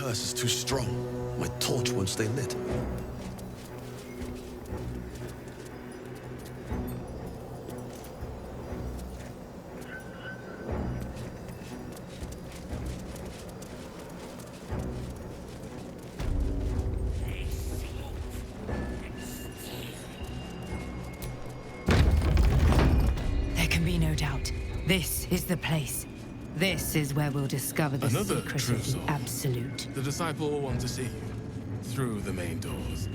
curse is too strong. My torch won't stay lit. There can be no doubt. This is the place. This is where we'll discover the secret of the Absolute. The disciple will want to see you through the main doors.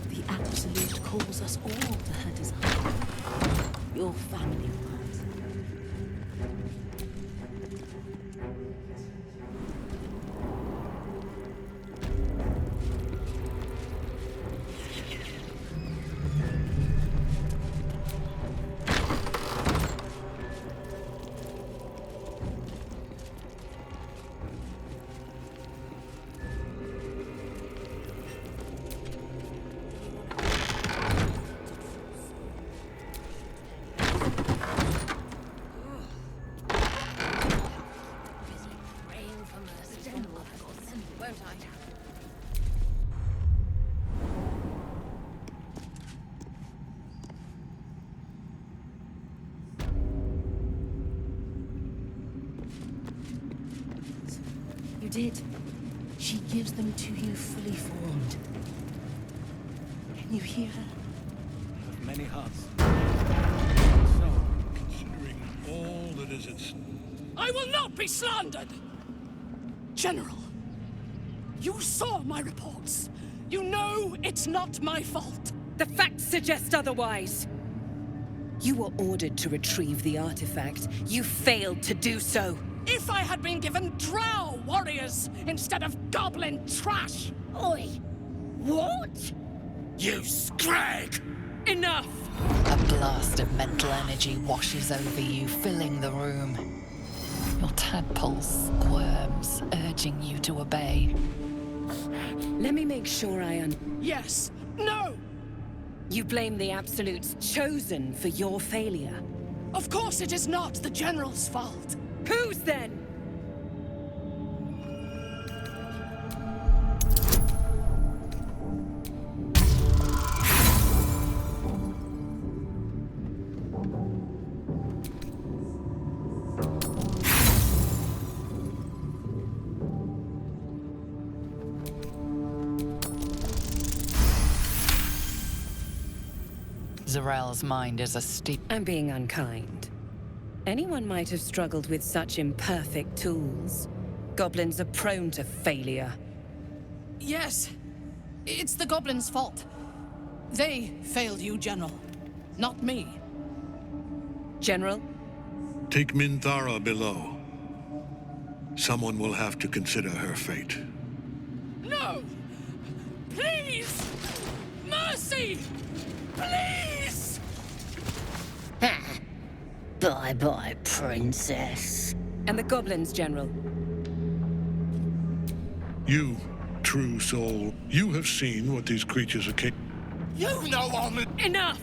The Absolute calls us all to her desire. Your family wise. You did. She gives them to you fully formed. Can you hear her? Of many hearts. So, considering all that is at stake. I will not be slandered! General, you saw my reports. You know it's not my fault. The facts suggest otherwise. You were ordered to retrieve the artifact. You failed to do so. If I had been given drow warriors instead of goblin trash! Oi! What? You scrag! Enough! A blast of mental energy washes over you, filling the room. Your tadpole squirms, urging you to obey. Let me make sure Yes. No! You blame the Absolute's chosen for your failure. Of course it is not the General's fault. Whose then? Zarel's mind is a steep. I'm being unkind. Anyone might have struggled with such imperfect tools. Goblins are prone to failure. Yes. It's the goblins' fault. They failed you, General. Not me. General? Take Minthara below. Someone will have to consider her fate. No! Please! Mercy! Please! Bye-bye, princess. And the goblins, General? You, true soul, you have seen what these creatures are capable. You know I'm... Enough!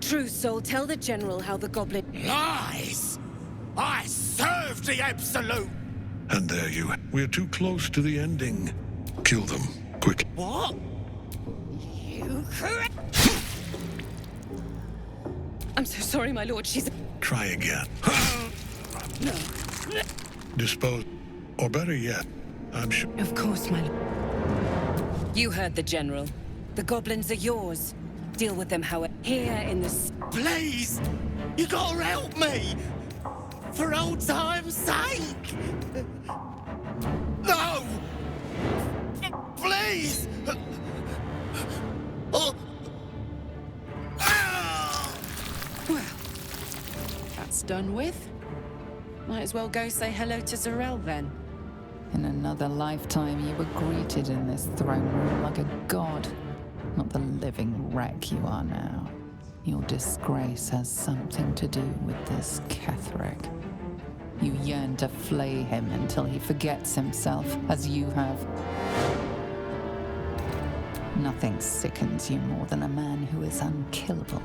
True Soul, tell the General how the goblin... Lies! I serve the Absolute! And there you. We're too close to the ending. Kill them, quick. What? You could... I'm so sorry, my lord, she's... Try again. No. Dispose. Or better yet, I'm sure. Of course, my lord. You heard the General. The goblins are yours. Deal with them however. Here in the... Please! You gotta help me! For old time's sake! No! Please! Oh. Well, that's done with. Might as well go say hello to Zarel then. In another lifetime, you were greeted in this throne room like a god, not the living wreck you are now. Your disgrace has something to do with this Ketheric. You yearn to flay him until he forgets himself, as you have. Nothing sickens you more than a man who is unkillable.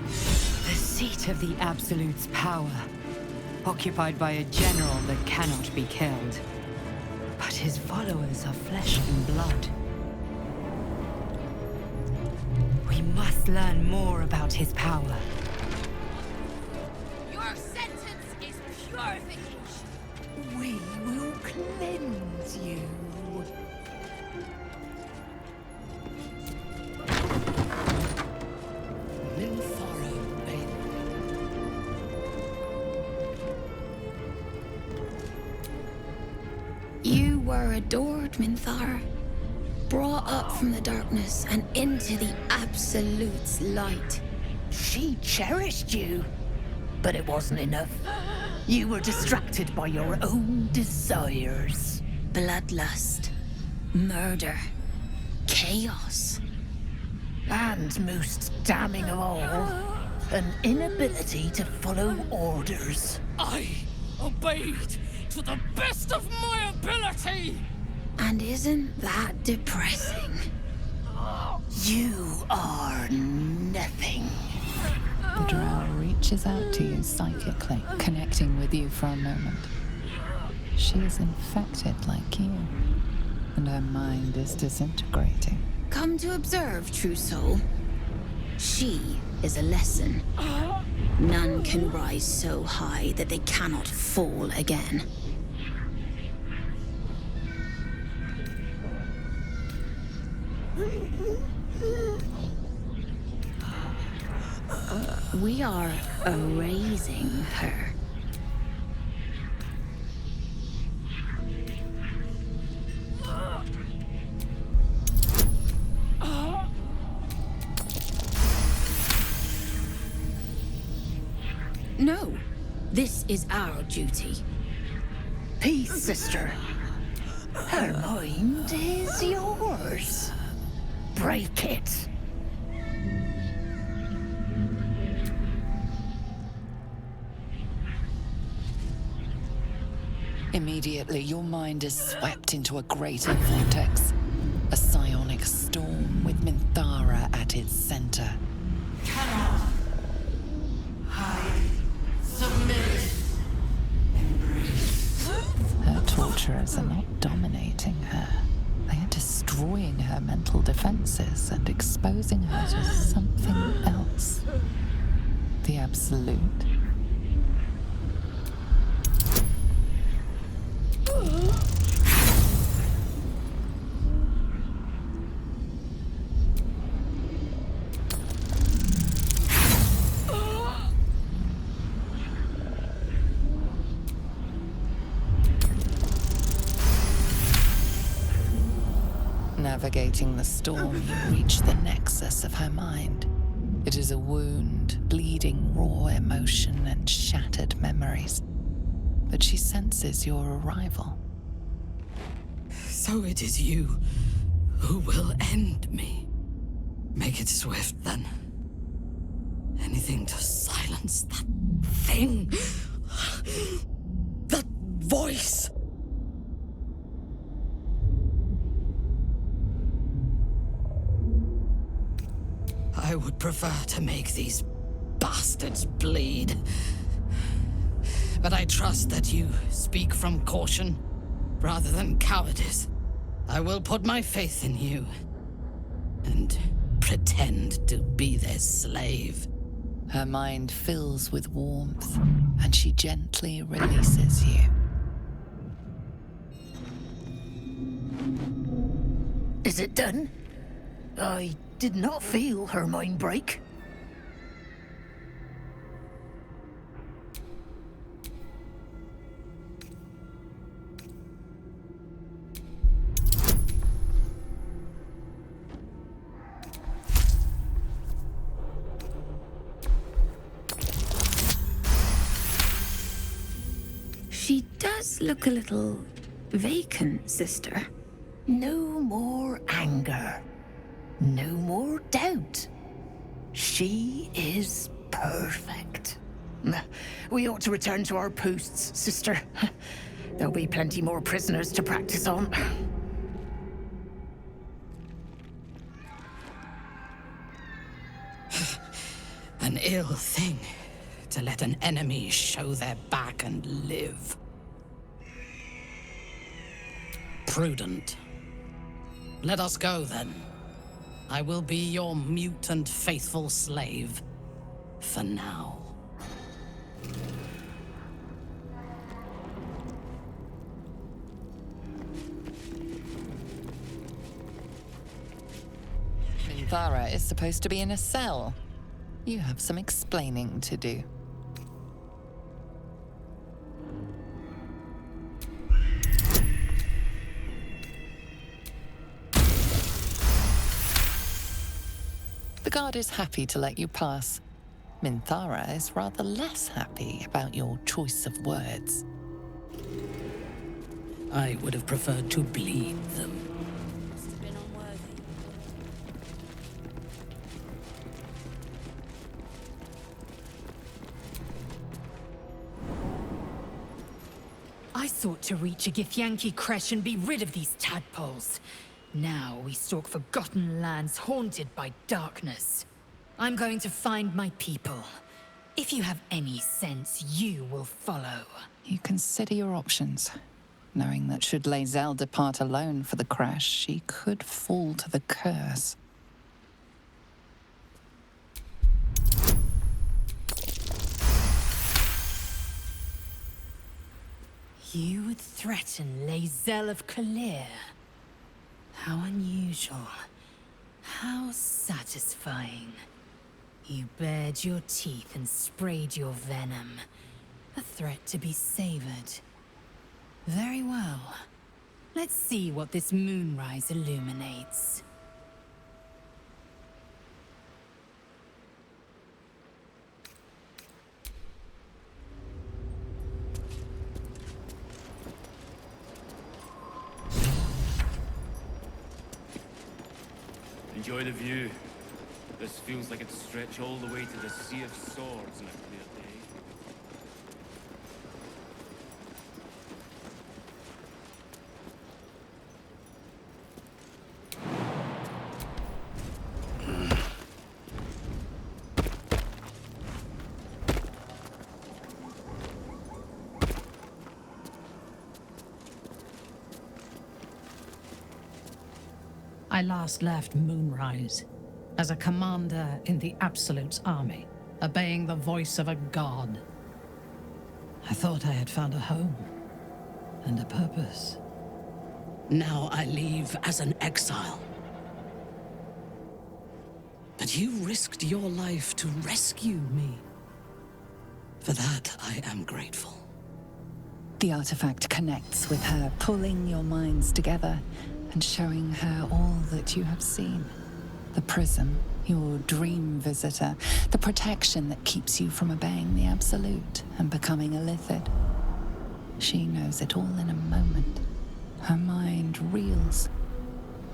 The seat of the Absolute's power, occupied by a general that cannot be killed. But his followers are flesh and blood. We must learn more about his power. Your sentence is purification. We will cleanse you. Minthara, baby. You were adored, Minthara. Brought up from the darkness and into the Absolute's light. She cherished you, but it wasn't enough. You were distracted by your own desires. Bloodlust. Murder. Chaos. And most damning of all, an inability to follow orders. I obeyed to the best of my ability! And isn't that depressing? You are nothing. The drow reaches out to you psychically, connecting with you for a moment. She is infected like you, and her mind is disintegrating. Come to observe, true soul. She is a lesson. None can rise so high that they cannot fall again. We are erasing her. No, this is our duty. Peace, sister. Her mind is yours. Break it. Immediately, your mind is swept into a greater vortex. A psionic storm with Minthara at its center. Her torturers are not dominating her. They are destroying her mental defenses and exposing her to something else. The Absolute. Navigating the storm, you reach the nexus of her mind. It is a wound, bleeding raw emotion and shattered memories. But she senses your arrival. So it is you who will end me. Make it swift, then. Anything to silence that thing. That voice. I would prefer to make these bastards bleed. But I trust that you speak from caution rather than cowardice. I will put my faith in you and pretend to be their slave. Her mind fills with warmth, and she gently releases you. Is it done? I did not feel her mind break. She does look a little vacant, sister. No more anger. No more doubt. She is perfect. We ought to return to our posts, sister. There'll be plenty more prisoners to practice on. An ill thing to let an enemy show their back and live. Prudent. Let us go, then. I will be your mute and faithful slave. For now. Minthara is supposed to be in a cell. You have some explaining to do. The guard is happy to let you pass. Minthara is rather less happy about your choice of words. I would have preferred to bleed them. Must have been unworthy. I sought to reach a Githyanki creche and be rid of these tadpoles. Now we stalk forgotten lands haunted by darkness. I'm going to find my people. If you have any sense, you will follow. You consider your options, knowing that should Lae'zel depart alone for the crash, she could fall to the curse. You would threaten Lae'zel of Kalir. How unusual. How satisfying. You bared your teeth and sprayed your venom. A threat to be savored. Very well. Let's see what this moonrise illuminates. Enjoy the view. This feels like it'd stretch all the way to the Sea of Swords in a clear day. I last left Moonrise as a commander in the Absolute's army, obeying the voice of a god. I thought I had found a home and a purpose. Now I leave as an exile. But you risked your life to rescue me. For that, I am grateful. The artifact connects with her, pulling your minds together and showing her all that you have seen. The prism, your dream visitor, the protection that keeps you from obeying the Absolute and becoming a Lithid. She knows it all in a moment. Her mind reels,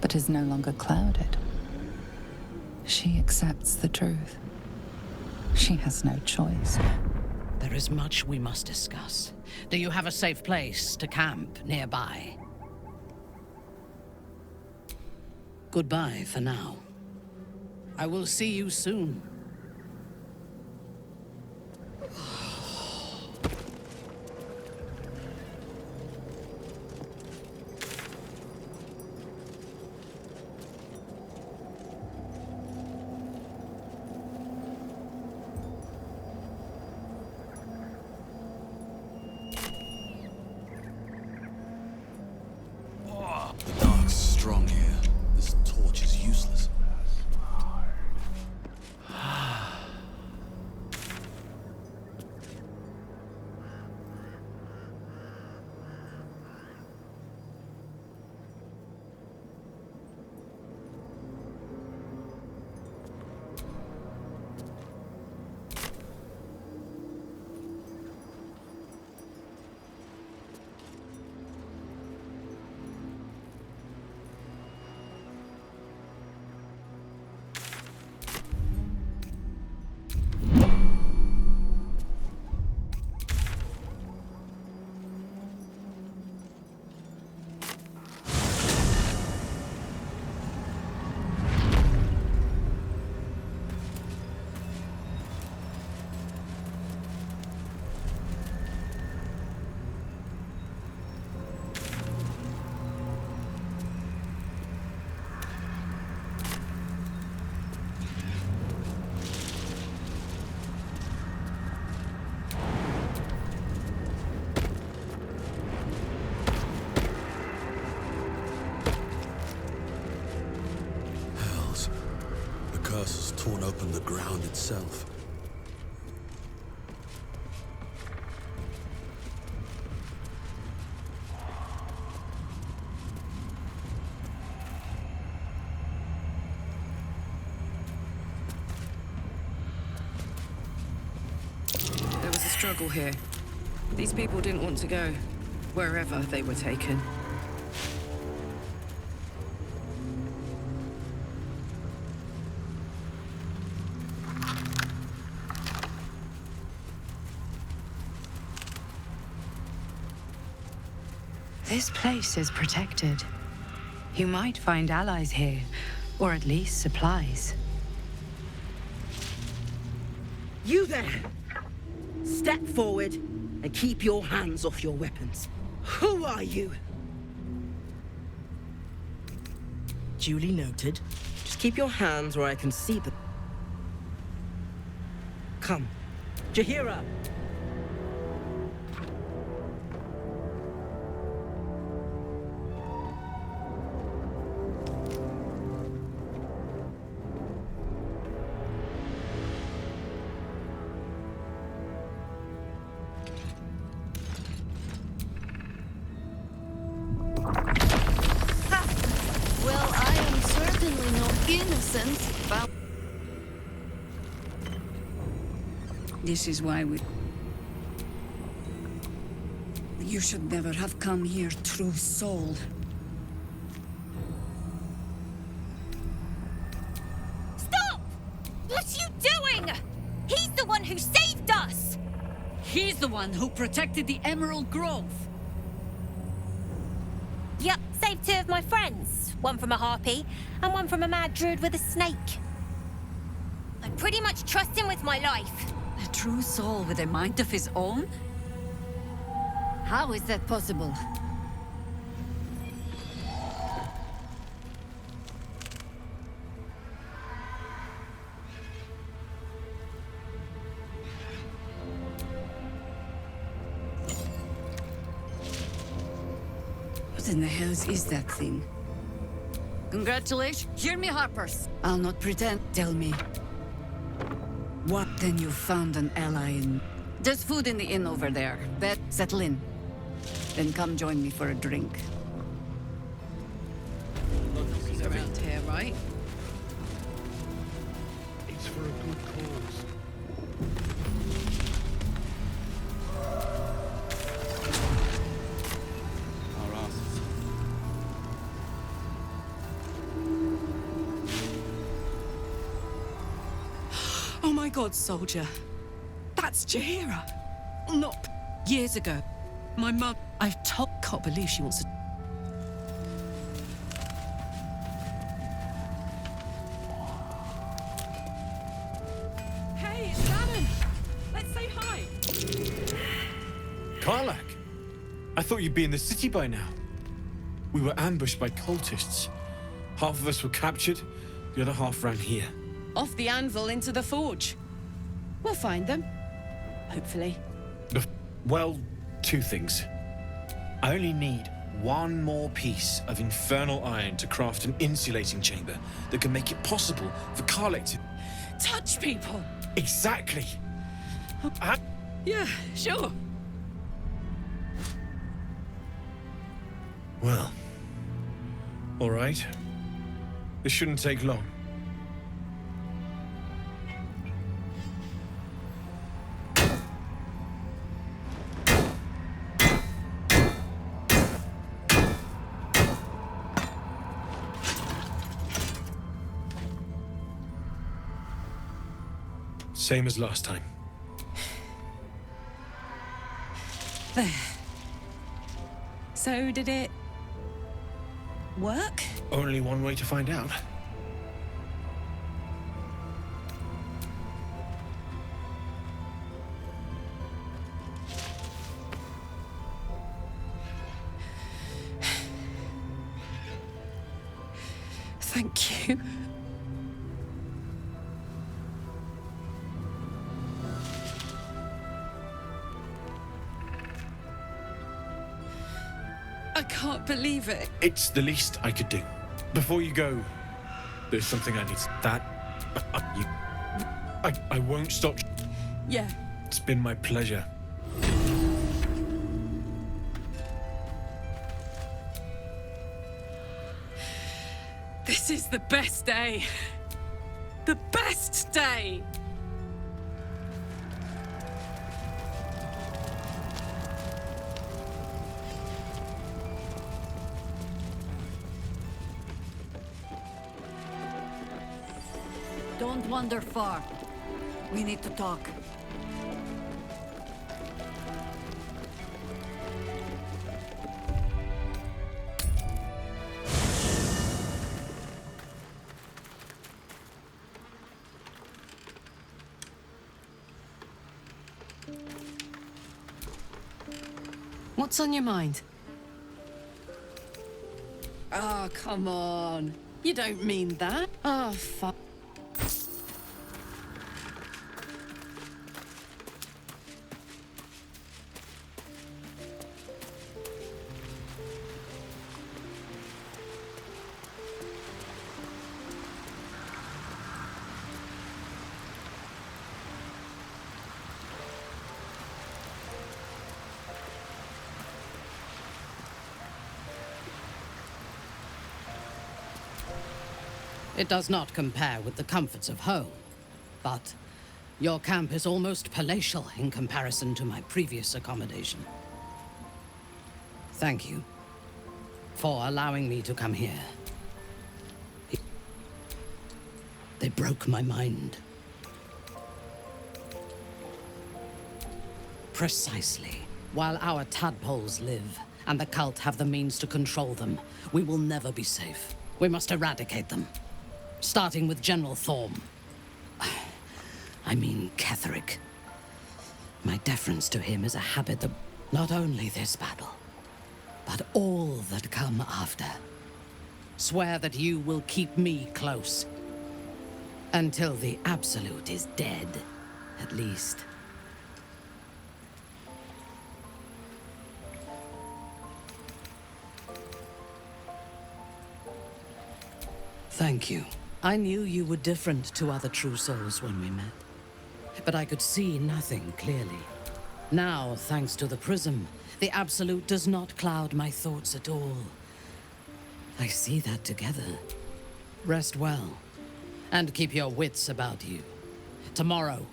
but is no longer clouded. She accepts the truth. She has no choice. There is much we must discuss. Do you have a safe place to camp nearby? Goodbye for now. I will see you soon. The dark's strong here. This torch is useless. torn open the ground itself. There was a struggle here. These people didn't want to go, wherever they were taken. This place is protected. You might find allies here, or at least supplies. You there! Step forward and keep your hands off your weapons. Who are you? Duly noted. Just keep your hands where I can see them. Come. Jahira! Well, I am certainly not innocent. Well, This is why we... You should never have come here, true soul. Stop! What are you doing? He's the one who saved us! He's the one who protected the Emerald Grove. Yep, saved 2 of my friends. One from a harpy, and one from a mad druid with a snake. I pretty much trust him with my life. A true soul with a mind of his own? How is that possible? What in the hells is that thing? Congratulations. Hear me, Harpers. I'll not pretend. Tell me. What? Then you found an ally in... There's food in the inn over there. Bed, settle in. Then come join me for a drink. He's around here, right? It's for a good cause. Our asses. Oh my god, soldier. That's Jahira. Not years ago. My mum... Can't believe she wants to... Hey, it's Shannon. Let's say hi. Karlak! I thought you'd be in the city by now. We were ambushed by cultists. Half of us were captured, the other half ran here. Off the anvil into the forge. We'll find them. Hopefully. Well, 2 things. I only need 1 more piece of infernal iron to craft an insulating chamber that can make it possible for Karlak to... Touch people! Exactly! Yeah, sure. Well, all right. This shouldn't take long. Same as last time. There. So did it... work? Only one way to find out. Thank you. I can't believe it. It's the least I could do. Before you go, there's something I need. That I won't stop. Yeah. It's been my pleasure. This is the best day. The best day! Don't wander far. We need to talk. What's on your mind? Oh, come on. You don't mean that. Oh, fuck. It does not compare with the comforts of home, but your camp is almost palatial in comparison to my previous accommodation. Thank you for allowing me to come here. They broke my mind. Precisely. While our tadpoles live, and the cult have the means to control them, we will never be safe. We must eradicate them. Starting with General Thorm. I mean Ketheric. My deference to him is a habit that not only this battle, but all that come after. Swear that you will keep me close. Until the Absolute is dead, at least. Thank you. I knew you were different to other true souls when we met, but I could see nothing clearly. Now, thanks to the prism, the Absolute does not cloud my thoughts at all. I see that together. Rest well, and keep your wits about you. Tomorrow,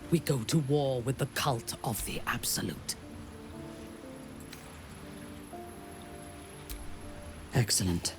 we go to war with the cult of the Absolute. Excellent.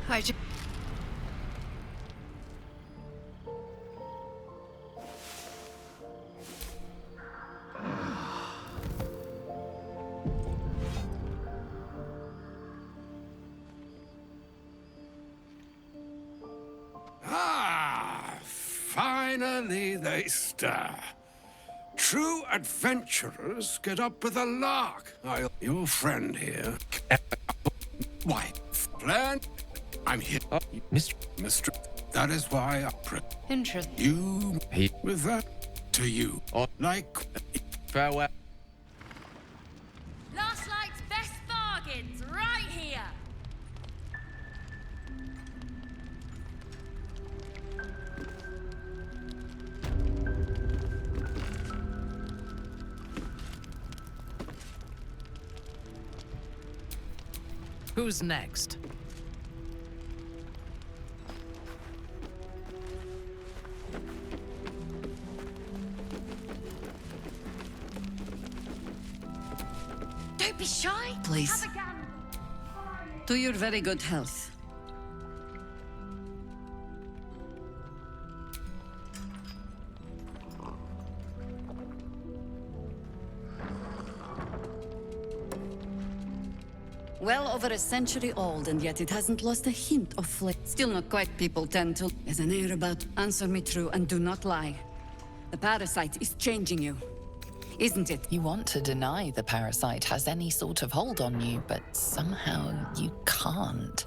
I just... Ah, finally they stir. True adventurers get up with a lark. Your friend here. Why, Flan? I'm here. Mister. That is why I Interest. you with that to you. Like Farewell. Last night's best bargains, right here. Who's next? Don't be shy. Please. Have a gamble. To your very good health. Well over a century old, and yet it hasn't lost a hint of flavor. Still not quite people tend to. There's an air about. Answer me true and do not lie. The parasite is changing you, isn't it? You want to deny the parasite has any sort of hold on you, but somehow you can't.